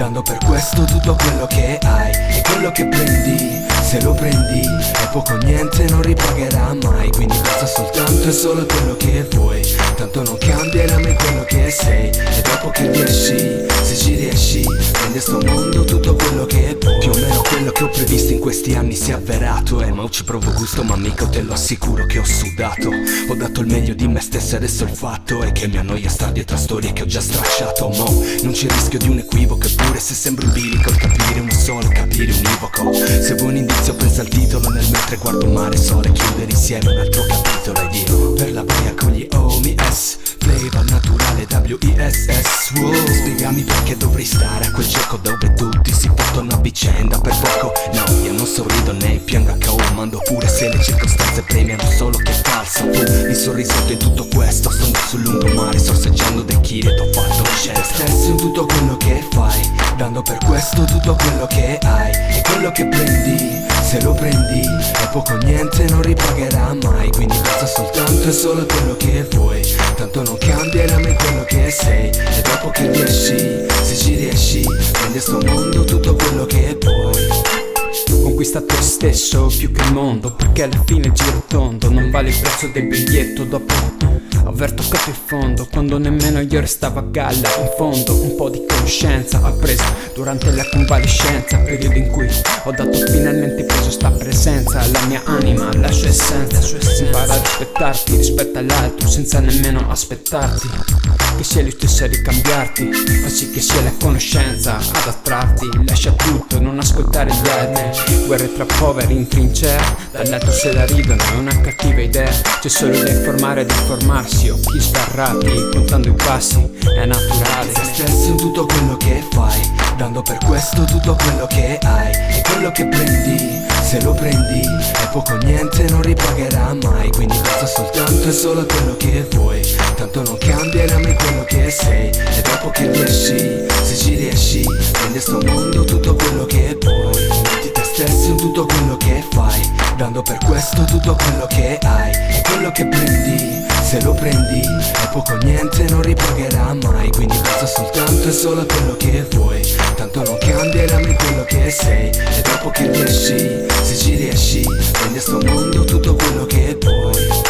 dando per questo tutto quello che hai. E quello che prendi, se lo prendi, è poco o niente, non ripagherà mai. Quindi basta soltanto e solo quello che vuoi, tanto non cambierà mai quello che sei. E dopo che riesci, se ci riesci, prendi a sto mondo tutto quello che vuoi. Più o meno quello che ho previsto in questi anni si è avverato. Ma ci provo gusto, ma mica te lo assicuro che ho sudato. Ho dato il meglio di me stesso, adesso il fatto è che mi annoia star dietro a storie che ho già stracciato. Mo, non c'è rischio di un equivoco, eppure se sembra un bilico il capire uno solo, capire univoco. Se vuoi un indizio pensa al titolo, nel mentre guardo mare, sole, chiudere insieme un altro capitolo. Ed io, per la baia con gli OMS, flavor naturale WISS. Wow, spiegami perché dovrei stare a quel gioco dove tutti si portano a vicenda per poco. No, io non sorrido né piango a KO, mando pure se le circostanze premiano solo che è falso. Tu mi sorrisoto in tutto questo, sono sul lungomare sorseggiando dei chili e t'ho fatto scelta. Te stesso in tutto quello che fai, dando per questo tutto quello che hai. E quello che prendi, se lo prendi, è poco o niente, non ripagherà mai. Quindi basta soltanto e solo quello che vuoi, tanto non cambierà mai quello che sei. E dopo che riesci, se ci riesci, prendi a sto mondo tutto quello che vuoi. Conquista te stesso più che il mondo, perché alla fine il giro tondo non vale il prezzo del biglietto. Dopo aver toccato il fondo, quando nemmeno io restavo a galla, in fondo un po' di conoscenza appresa durante la convalescenza, periodo in cui ho dato finalmente peso sta presenza alla mia anima, la sua essenza. Impara a rispettarti rispetto all'altro senza nemmeno aspettarti che sia lui stesso a ricambiarti, fa sì che sia la conoscenza ad attrarti. Lascia tutto, non ascoltare gli altri, guerre tra poveri in trincea, dall'altro se la ridono è una cattiva idea. C'è solo da informare ed informarsi, occhi sbarrati, contando i passi, è naturale. Te stesso in tutto quello che fai, dando per questo tutto quello che hai. E quello che prendi, se lo prendi, è poco o niente, non ripagherà mai. Quindi basta soltanto e solo quello che vuoi, tanto non cambierà mai quello che sei. E dopo che riesci, se ci riesci, prendi a sto mondo tutto quello che vuoi. Metti te stesso in tutto quello che fai, dando per questo tutto quello che hai. E quello che prendi, se lo prendi, è poco o niente, non ripagherà mai. Quindi basta soltanto e solo quello che vuoi, tanto non cambierà mai quello che sei. E dopo che riesci, se ci riesci, prendi a sto mondo tutto quello che vuoi.